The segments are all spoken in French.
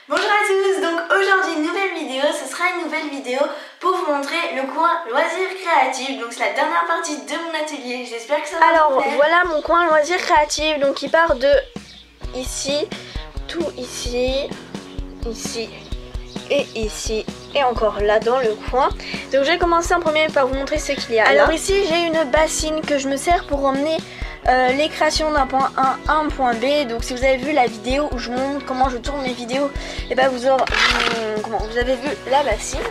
Bonjour à tous, donc aujourd'hui une nouvelle vidéo, ce sera une nouvelle vidéo pour vous montrer le coin loisirs créatifs. Donc c'est la dernière partie de mon atelier, j'espère que ça va vous plaire. Voilà mon coin loisirs créatifs, donc il part de ici, tout ici, ici et ici et encore là dans le coin. Donc je vais commencer en premier par vous montrer ce qu'il y a. Alors ici j'ai une bassine que je me sers pour emmener les créations d'un point A à un point B. Donc si vous avez vu la vidéo où je montre comment je tourne mes vidéos, et ben vous avez vu la bassine.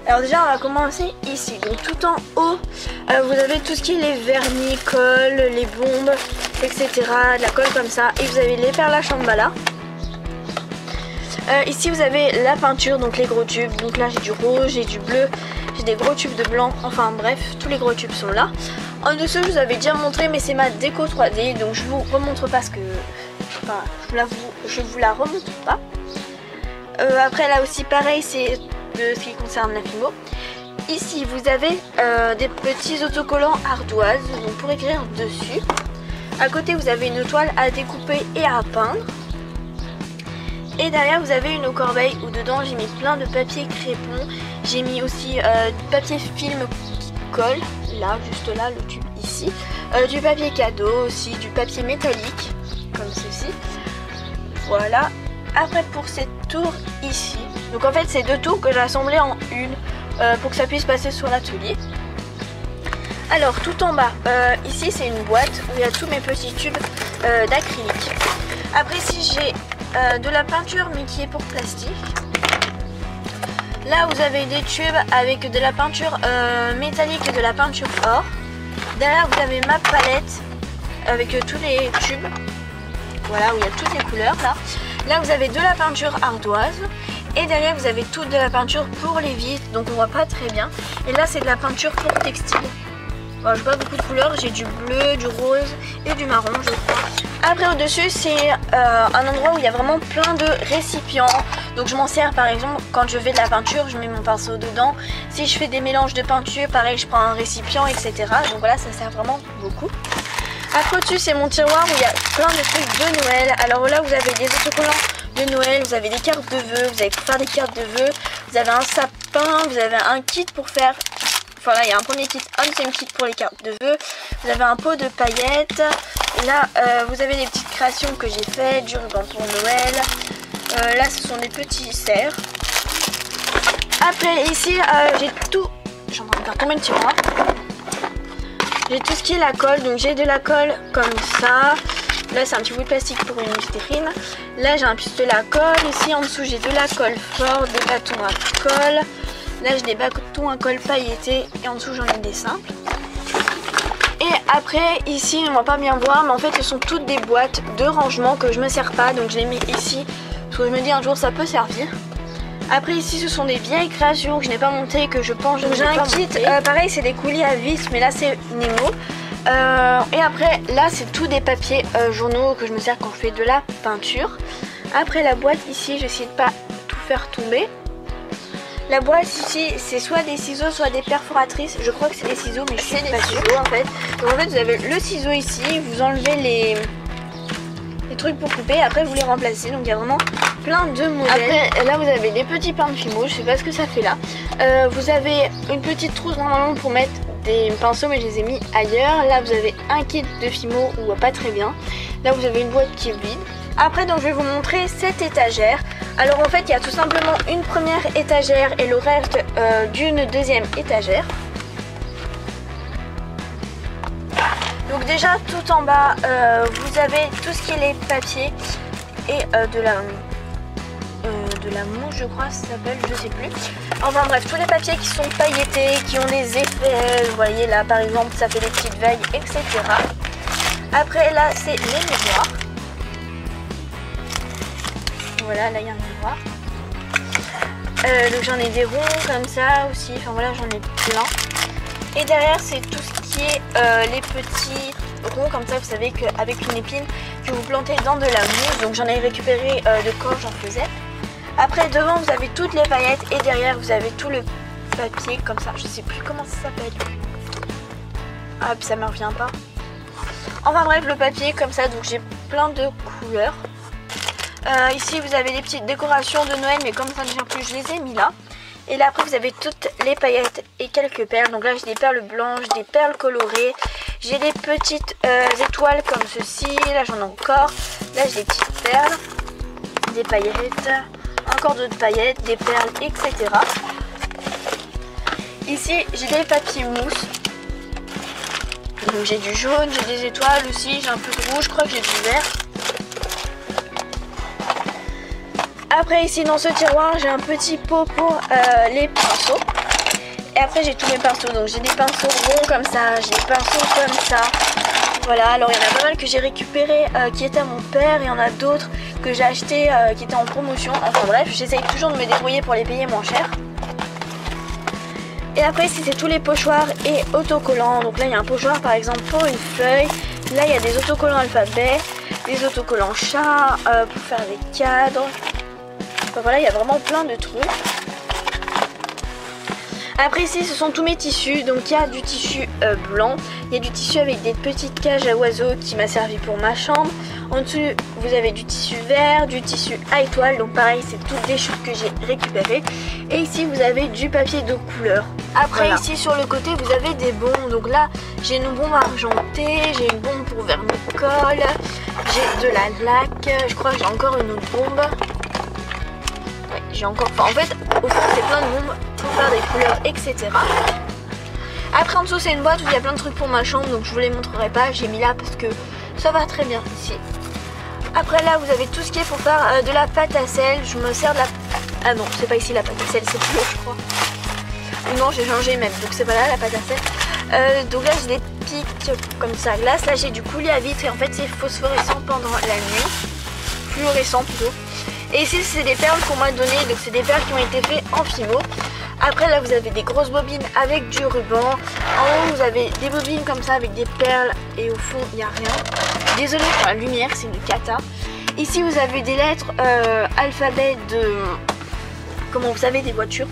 Alors déjà on va commencer ici, donc tout en haut vous avez tout ce qui est les vernis, colle, les bombes, etc, de la colle comme ça, et vous avez les perlaches en bas là. Ici vous avez la peinture, donc les gros tubes, donc là j'ai du rouge, j'ai du bleu, j'ai des gros tubes de blanc, enfin bref tous les gros tubes sont là. En dessous je vous avais déjà montré, mais c'est ma déco 3D, donc je vous remontre pas ce que, enfin je vous la remontre pas. Après là aussi pareil, c'est de ce qui concerne la Fimo. Ici vous avez des petits autocollants ardoises, donc pour écrire dessus. À côté vous avez une toile à découper et à peindre. Et derrière vous avez une corbeille où dedans j'ai mis plein de papier crépon. J'ai mis aussi du papier film qui colle, là, juste là, le tube ici. Du papier cadeau aussi, du papier métallique, comme ceci. Voilà. Après pour cette tour ici, donc en fait c'est deux tours que j'ai assemblées en une pour que ça puisse passer sur l'atelier. Alors tout en bas, ici c'est une boîte où il y a tous mes petits tubes d'acrylique. Après ici j'ai de la peinture mais qui est pour plastique. Là vous avez des tubes avec de la peinture métallique et de la peinture or. Derrière vous avez ma palette avec tous les tubes. Voilà, où il y a toutes les couleurs là. Là vous avez de la peinture ardoise. Et derrière vous avez toute de la peinture pour les vitres, donc on voit pas très bien. Et là c'est de la peinture pour textile. Bon, je vois beaucoup de couleurs, j'ai du bleu, du rose et du marron je crois. Après au dessus c'est un endroit où il y a vraiment plein de récipients. Donc je m'en sers par exemple quand je fais de la peinture, je mets mon pinceau dedans. Si je fais des mélanges de peinture, pareil je prends un récipient, etc. Donc voilà, ça sert vraiment beaucoup. Après au-dessus c'est mon tiroir où il y a plein de trucs de Noël. Alors là vous avez des autocollants de Noël, vous avez des cartes de vœux, vous avez pour faire des cartes de vœux, vous avez un sapin, vous avez un kit pour faire, enfin là il y a un premier kit, un deuxième kit pour les cartes de vœux, vous avez un pot de paillettes, là vous avez des petites créations que j'ai faites, du ruban pour Noël, là ce sont des petits cerfs. Après ici j'ai tout, je suis en train de faire tomber le tiroir. J'ai tout ce qui est la colle, donc j'ai de la colle comme ça. Là c'est un petit bout de plastique pour une vitrine. Là j'ai un pistolet à colle. Ici en dessous j'ai de la colle forte, des bâtons à colle. Là j'ai des bâtons à colle pailletés et en dessous j'en ai des simples. Et après ici on va pas bien voir, mais en fait ce sont toutes des boîtes de rangement que je me sers pas, donc je les mets ici parce que je me dis un jour ça peut servir. Après ici ce sont des vieilles créations que je n'ai pas montées, que je pense que j'ai un kit, pareil c'est des coulis à vis, mais là c'est Nemo. Et après là c'est tout des papiers journaux que je me sers quand je fais de la peinture. Après la boîte ici, j'essaie de pas tout faire tomber. La boîte ici c'est soit des ciseaux soit des perforatrices, je crois que c'est des ciseaux mais je suis pas sûre en fait. Donc en fait vous avez le ciseau ici, vous enlevez les trucs pour couper, après vous les remplacez, donc il y a vraiment plein de modèles. Après là vous avez des petits pains de Fimo, je sais pas ce que ça fait là. Vous avez une petite trousse normalement pour mettre des pinceaux mais je les ai mis ailleurs. Là vous avez un kit de Fimo où pas très bien. Là vous avez une boîte qui est vide. Après donc je vais vous montrer cette étagère. Alors en fait il y a tout simplement une première étagère et le reste d'une deuxième étagère. Donc déjà tout en bas vous avez tout ce qui est les papiers et de la mouche je crois ça s'appelle, je sais plus. Enfin bref, tous les papiers qui sont pailletés, qui ont des effets, vous voyez là par exemple ça fait des petites vagues, etc. Après là c'est les miroirs. Voilà, là il y a un miroir. Donc j'en ai des ronds comme ça aussi, enfin voilà j'en ai plein. Et derrière c'est tout ce qui est les petits ronds comme ça, vous savez qu'avec une épine que vous plantez dans de la mousse. Donc j'en ai récupéré de quand j'en faisais. Après devant vous avez toutes les paillettes et derrière vous avez tout le papier comme ça, je sais plus comment ça s'appelle. Ah puis ça me revient pas. Enfin bref, le papier comme ça, donc j'ai plein de couleurs. Ici vous avez des petites décorations de Noël, mais comme ça ne vient plus, je les ai mis là. Et là après vous avez toutes les paillettes et quelques perles. Donc là j'ai des perles blanches, des perles colorées. J'ai des petites étoiles comme ceci. Là j'en ai encore. Là j'ai des petites perles, des paillettes, encore d'autres paillettes, des perles, etc. Ici j'ai des papiers mousse. Donc j'ai du jaune, j'ai des étoiles aussi, j'ai un peu de rouge, je crois que j'ai du vert. Après ici dans ce tiroir j'ai un petit pot pour les pinceaux. Et après j'ai tous mes pinceaux, donc j'ai des pinceaux ronds comme ça, j'ai des pinceaux comme ça. Voilà, alors il y en a pas mal que j'ai récupéré qui étaient à mon père, et il y en a d'autres que j'ai acheté qui étaient en promotion. Enfin bref, j'essaye toujours de me débrouiller pour les payer moins cher. Et après ici c'est tous les pochoirs et autocollants. Donc là il y a un pochoir par exemple pour une feuille. Là il y a des autocollants alphabet, des autocollants chat pour faire des cadres. Enfin, voilà, il y a vraiment plein de trucs. Après ici ce sont tous mes tissus. Donc il y a du tissu blanc, il y a du tissu avec des petites cages à oiseaux qui m'a servi pour ma chambre. En dessous vous avez du tissu vert, du tissu à étoiles, donc pareil c'est toutes des chutes que j'ai récupérées. Et ici vous avez du papier de couleur. Après voilà. Ici sur le côté vous avez des bombes. Donc là j'ai une bombe argentée, j'ai une bombe pour vermicole, j'ai de la laque, je crois que j'ai encore une autre bombe. Ouais, j'ai encore, enfin en fait au fond c'est plein de bombes pour faire des couleurs, etc. Après en dessous c'est une boîte où il y a plein de trucs pour ma chambre, donc je vous les montrerai pas, j'ai mis là parce que ça va très bien ici. Après là vous avez tout ce qui est pour faire de la pâte à sel. Je me sers de la... Ah non c'est pas ici la pâte à sel, c'est plus haut je crois. Non j'ai changé même, donc c'est pas là la pâte à sel. Donc là j'ai des pics comme ça glace. Là j'ai du coulis à vitre et en fait c'est phosphorescent pendant la nuit. Fluorescent plutôt. Et ici c'est des perles qu'on m'a donné, donc c'est des perles qui ont été faites en fimo. Après là vous avez des grosses bobines avec du ruban. En haut vous avez des bobines comme ça avec des perles et au fond il n'y a rien. Désolée pour la lumière, c'est une cata. Ici vous avez des lettres alphabet de... Comment vous savez, des voitures.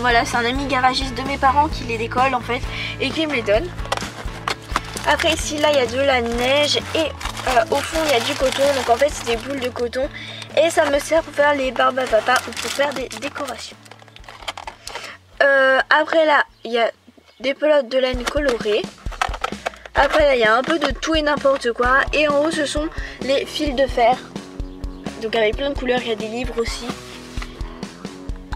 Voilà, c'est un ami garagiste de mes parents qui les décolle en fait et qui me les donne. Après ici là il y a de la neige et au fond il y a du coton. Donc en fait c'est des boules de coton et ça me sert pour faire les barbes à papa ou pour faire des décorations. Après là il y a des pelotes de laine colorées. Après là il y a un peu de tout et n'importe quoi. Et en haut ce sont les fils de fer. Donc avec plein de couleurs, il y a des livres aussi.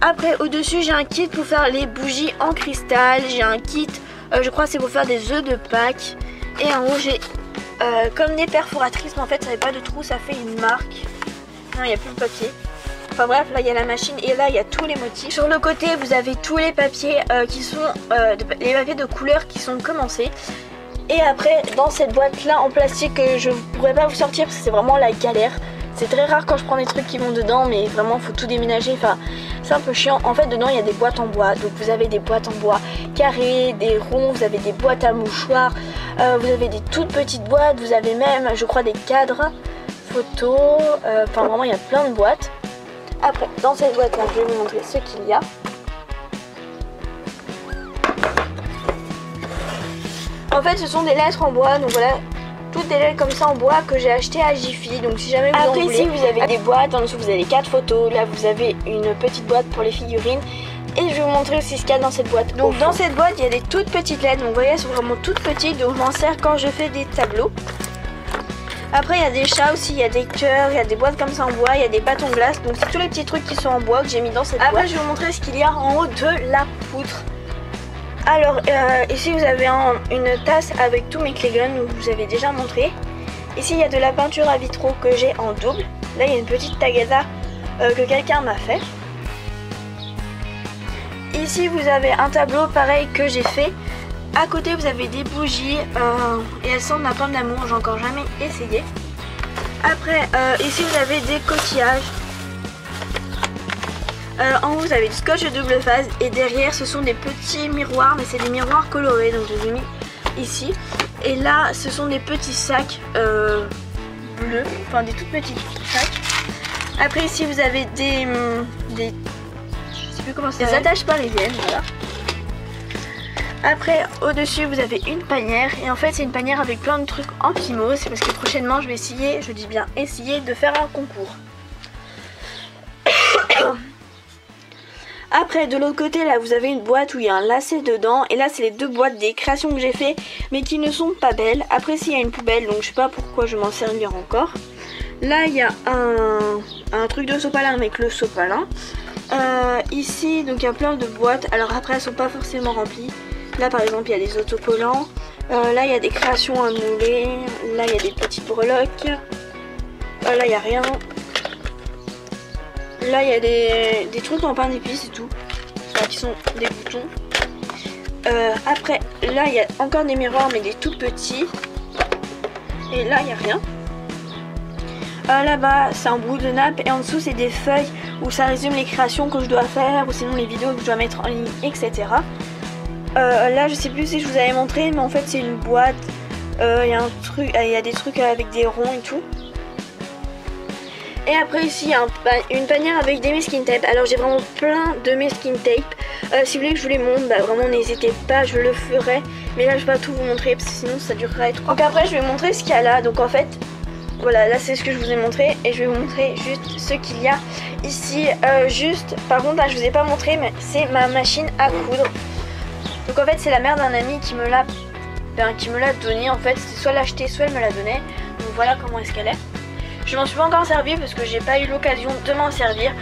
Après au dessus j'ai un kit pour faire les bougies en cristal. J'ai un kit, je crois c'est pour faire des œufs de Pâques. Et en haut j'ai comme des perforatrices, mais en fait ça n'avait pas de trou, ça fait une marque. Non il n'y a plus de papier. Enfin bref, là il y a la machine et là il y a tous les motifs. Sur le côté vous avez tous les papiers qui sont les papiers de couleur qui sont commencés. Et après dans cette boîte là en plastique que je ne pourrais pas vous sortir parce que c'est vraiment la galère. C'est très rare quand je prends des trucs qui vont dedans, mais vraiment faut tout déménager, enfin c'est un peu chiant. En fait dedans il y a des boîtes en bois, donc vous avez des boîtes en bois carrées, des ronds, vous avez des boîtes à mouchoirs, vous avez des toutes petites boîtes, vous avez même je crois des cadres photos, enfin vraiment il y a plein de boîtes. Après dans cette boîte là je vais vous montrer ce qu'il y a. En fait ce sont des lettres en bois, donc voilà. Toutes des lettres comme ça en bois que j'ai acheté à Jiffy. Donc si jamais vous en voulez. Après ici vous avez des boîtes, en dessous vous avez 4 photos. Là vous avez une petite boîte pour les figurines. Et je vais vous montrer aussi ce qu'il y a dans cette boîte. Donc dans cette boîte il y a des toutes petites lettres. Donc vous voyez elles sont vraiment toutes petites. Donc je m'en sers quand je fais des tableaux. Après il y a des chats aussi, il y a des cœurs, il y a des boîtes comme ça en bois, il y a des bâtons de glace. Donc c'est tous les petits trucs qui sont en bois que j'ai mis dans cette boîte. Après je vais vous montrer ce qu'il y a en haut de la poutre. Alors ici vous avez une tasse avec tous mes Claygun, que je vous avais déjà montré. Ici il y a de la peinture à vitraux que j'ai en double. Là il y a une petite tagada que quelqu'un m'a fait. Ici vous avez un tableau pareil que j'ai fait. À côté vous avez des bougies et elles sentent la pomme d'amour, j'ai encore jamais essayé. Après ici vous avez des coquillages. En haut vous avez du scotch de double phase et derrière ce sont des petits miroirs, mais c'est des miroirs colorés, donc je les ai mis ici. Et là ce sont des petits sacs bleus, enfin des tout petits sacs. Après ici vous avez des je sais plus comment ça s'appelle, des attaches parisiennes, voilà. Après, au-dessus, vous avez une panière. Et en fait, c'est une panière avec plein de trucs en Fimo. C'est parce que prochainement, je vais essayer, je dis bien essayer, de faire un concours. Après, de l'autre côté, là, vous avez une boîte où il y a un lacet dedans. Et là, c'est les deux boîtes des créations que j'ai fait, mais qui ne sont pas belles. Après, il y a une poubelle, donc je sais pas pourquoi je vais m'en servir encore. Là, il y a un truc de sopalin avec le sopalin. Ici, donc il y a plein de boîtes. Alors après, elles sont pas forcément remplies. Là, par exemple, il y a des autocollants. Là, il y a des créations à mouler. Là, il y a des petites breloques. Là, il n'y a rien. Là, il y a des trucs en pain d'épices et tout. Enfin, qui sont des boutons. Après, là, il y a encore des miroirs, mais des tout petits. Et là, il n'y a rien. Là-bas, c'est un bout de nappe. Et en dessous, c'est des feuilles où ça résume les créations que je dois faire. Ou sinon, les vidéos que je dois mettre en ligne, etc. Là, je sais plus si je vous avais montré, mais en fait, c'est une boîte. Il y a des trucs avec des ronds et tout. Et après ici il y a une panière avec des masking tape. Alors j'ai vraiment plein de masking tape. Si vous voulez que je vous les montre, vraiment n'hésitez pas, je le ferai. Mais là je vais pas tout vous montrer parce que sinon ça durerait trop. Donc après je vais vous montrer ce qu'il y a là. Donc en fait voilà, là c'est ce que je vous ai montré. Et je vais vous montrer juste ce qu'il y a ici. Juste par contre là je vous ai pas montré, mais c'est ma machine à coudre. Donc en fait c'est la mère d'un ami qui me l'a donnée. En fait c'était soit l'acheter soit elle me l'a donnée. Donc voilà comment est-ce qu'elle est. Je m'en suis pas encore servi parce que j'ai pas eu l'occasion de m'en servir.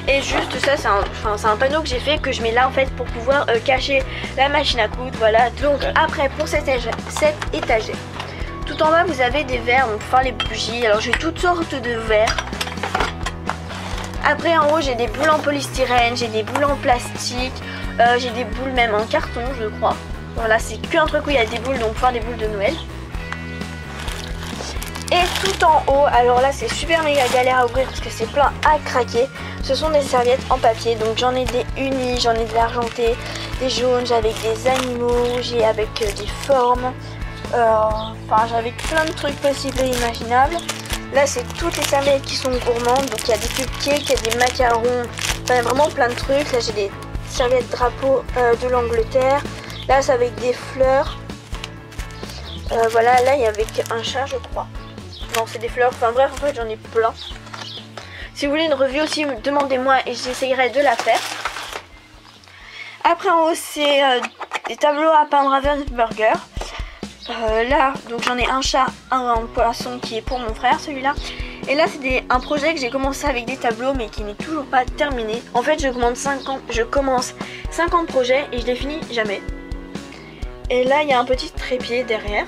Et juste ça c'est un panneau que j'ai fait, que je mets là en fait pour pouvoir cacher la machine à coudre. Voilà. Donc après pour cette étagère, tout en bas vous avez des verres donc pour faire les bougies. Alors j'ai toutes sortes de verres. Après en haut j'ai des boules en polystyrène, j'ai des boules en plastique, j'ai des boules même en carton je crois. Voilà, c'est qu'un truc où il y a des boules, donc pour faire des boules de Noël. Et tout en haut, alors là c'est super méga galère à ouvrir parce que c'est plein à craquer. Ce sont des serviettes en papier, donc j'en ai des unis, j'en ai de l'argenté, des jaunes, j'ai avec des animaux, j'ai avec des formes. Enfin j'ai avec plein de trucs possibles et imaginables. Là c'est toutes les serviettes qui sont gourmandes, donc il y a des cupcakes, il y a des macarons, enfin vraiment plein de trucs. Là j'ai des serviettes drapeau de l'Angleterre, là c'est avec des fleurs. Voilà, là il y a avec un chat je crois. Non, c'est des fleurs. Enfin bref, en fait, j'en ai plein. Si vous voulez une revue aussi, demandez-moi et j'essayerai de la faire. Après, en haut, c'est des tableaux à peindre avec burger. Là, donc j'en ai un chat, un poisson qui est pour mon frère, celui-là. Et là, c'est un projet que j'ai commencé avec des tableaux, mais qui n'est toujours pas terminé. En fait, je commence 50 projets et je les finis jamais. Et là, il y a un petit trépied derrière.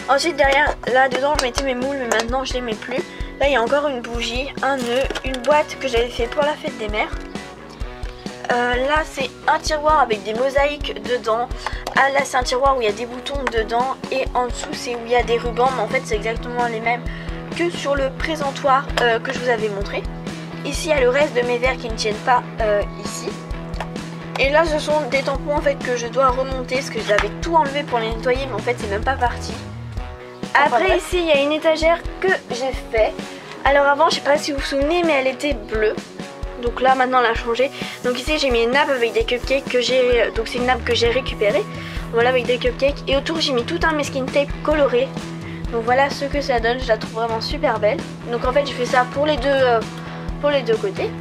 Ensuite derrière, là dedans je mettais mes moules, mais maintenant je les mets plus. Là il y a encore une bougie, un nœud, une boîte que j'avais fait pour la fête des mères. Là c'est un tiroir avec des mosaïques dedans. Ah là c'est un tiroir où il y a des boutons dedans. Et en dessous c'est où il y a des rubans, mais en fait c'est exactement les mêmes que sur le présentoir que je vous avais montré. Ici il y a le reste de mes verres qui ne tiennent pas ici. Et là ce sont des tampons en fait que je dois remonter parce que j'avais tout enlevé pour les nettoyer, mais en fait c'est même pas parti. Après ici il y a une étagère que j'ai fait. Alors avant je sais pas si vous vous souvenez, mais elle était bleue. Donc là maintenant elle a changé. Donc ici j'ai mis une nappe avec des cupcakes que j'ai. Donc c'est une nappe que j'ai récupérée. Voilà, avec des cupcakes. Et autour j'ai mis tout un masking tape coloré. Donc voilà ce que ça donne. Je la trouve vraiment super belle. Donc en fait j'ai fait ça pour les deux côtés.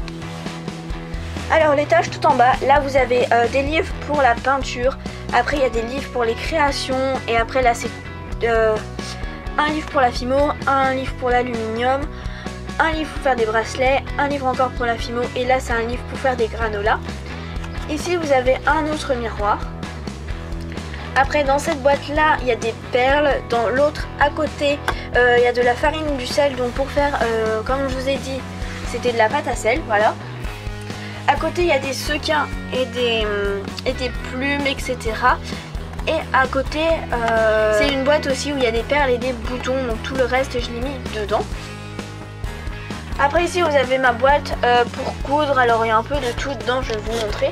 Alors l'étage tout en bas, là vous avez des livres pour la peinture. Après il y a des livres pour les créations. Et après là c'est un livre pour la Fimo, un livre pour l'aluminium, un livre pour faire des bracelets, un livre encore pour la Fimo. Et là c'est un livre pour faire des granolas. Ici vous avez un autre miroir. Après dans cette boîte là il y a des perles. Dans l'autre à côté il y a de la farine, du sel. Donc pour faire comme je vous ai dit, c'était de la pâte à sel, voilà. À côté il y a des sequins et des plumes, etc. Et à côté c'est une boîte aussi où il y a des perles et des boutons. Donc tout le reste je l'ai mis dedans. Après ici vous avez ma boîte pour coudre. Alors il y a un peu de tout dedans, je vais vous montrer.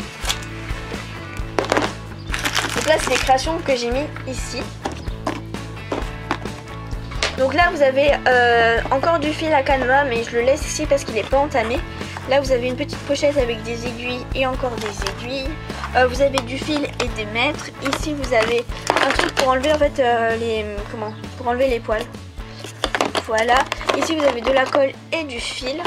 Donc là c'est les créations que j'ai mis ici. Donc là vous avez encore du fil à canevas, mais je le laisse ici parce qu'il n'est pas entamé. Là vous avez une petite pochette avec des aiguilles et encore des aiguilles. Vous avez du fil et des mètres. Ici vous avez un truc pour enlever en fait pour enlever les poils. Voilà. Ici vous avez de la colle et du fil.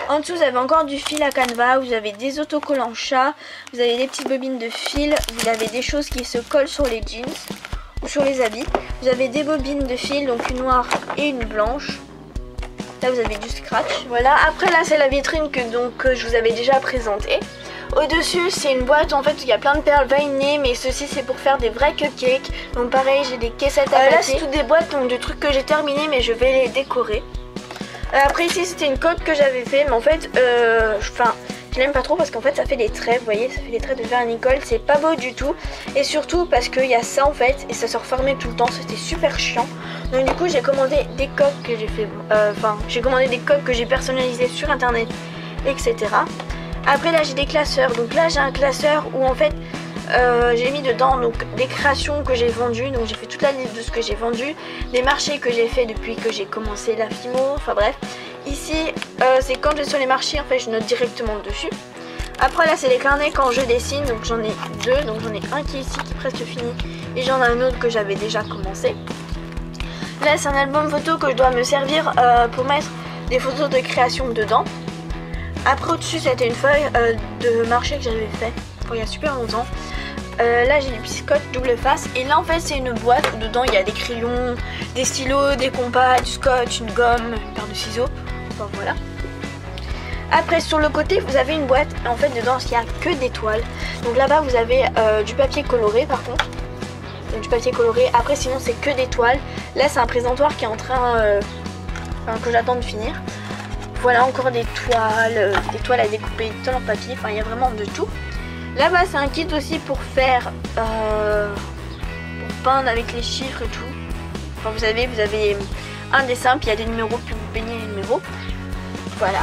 En dessous vous avez encore du fil à canevas. Vous avez des autocollants chat. Vous avez des petites bobines de fil. Vous avez des choses qui se collent sur les jeans ou sur les habits. Vous avez des bobines de fil, donc une noire et une blanche. Là vous avez du scratch. Voilà. Après là c'est la vitrine que je vous avais déjà présentée. Au-dessus, c'est une boîte en fait où il y a plein de perles veinées, mais ceci c'est pour faire des vrais cupcakes. Donc pareil, j'ai des caissettes à là, c'est toutes des boîtes donc de trucs que j'ai terminés, mais je vais les décorer. Après ici, c'était une coque que j'avais fait, mais en fait, je l'aime pas trop parce qu'en fait, ça fait des traits. Vous voyez, ça fait des traits de vernicole. C'est pas beau du tout, et surtout parce qu'il y a ça en fait, et ça se refermait tout le temps. C'était super chiant. Donc du coup, j'ai commandé des coques que j'ai fait. J'ai commandé des coques que j'ai personnalisées sur internet, etc. Après là j'ai des classeurs, donc là j'ai un classeur où en fait j'ai mis dedans donc des créations que j'ai vendues, donc j'ai fait toute la liste de ce que j'ai vendu, des marchés que j'ai fait depuis que j'ai commencé la Fimo, enfin bref. Ici c'est quand je vais sur les marchés en fait je note directement dessus. Après là c'est les carnets quand je dessine, donc j'en ai deux, donc j'en ai un qui est ici qui est presque fini et j'en ai un autre que j'avais déjà commencé. Là c'est un album photo que je dois me servir pour mettre des photos de création dedans. Après au-dessus c'était une feuille de marché que j'avais fait il y a super longtemps. Là j'ai du biscotte double face et là en fait c'est une boîte où dedans il y a des crayons, des stylos, des compas, du scotch, une gomme, une paire de ciseaux. Enfin voilà. Après sur le côté vous avez une boîte et en fait dedans il n'y a que des toiles. Donc là-bas vous avez du papier coloré par contre. Donc, du papier coloré. Après sinon c'est que des toiles. Là c'est un présentoir qui est en train que j'attends de finir. Voilà encore des toiles à découper, des toiles en papier, enfin il y a vraiment de tout. Là-bas c'est un kit aussi pour faire, pour peindre avec les chiffres et tout. Enfin vous avez un dessin, puis il y a des numéros, puis vous peignez les numéros. Voilà.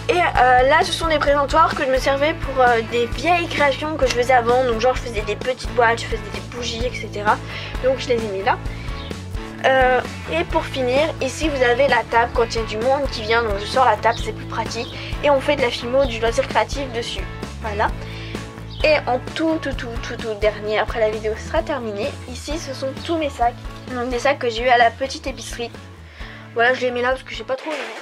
Et là ce sont des présentoirs que je me servais pour des vieilles créations que je faisais avant. Donc genre je faisais des petites boîtes, je faisais des bougies, etc. Donc je les ai mis là. Et pour finir, ici vous avez la table quand il y a du monde qui vient, donc je sors la table, c'est plus pratique. Et on fait de la Fimo, du loisir créatif dessus. Voilà. Et en tout dernier, après la vidéo sera terminée, ici ce sont tous mes sacs. Donc des sacs que j'ai eu à la petite épicerie. Voilà, je les mets là parce que j'ai pas trop aimé.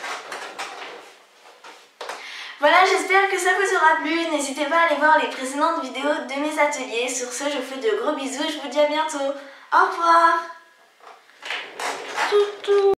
Voilà, j'espère que ça vous aura plu. N'hésitez pas à aller voir les précédentes vidéos de mes ateliers. Sur ce, je vous fais de gros bisous. Je vous dis à bientôt. Au revoir. Toutou.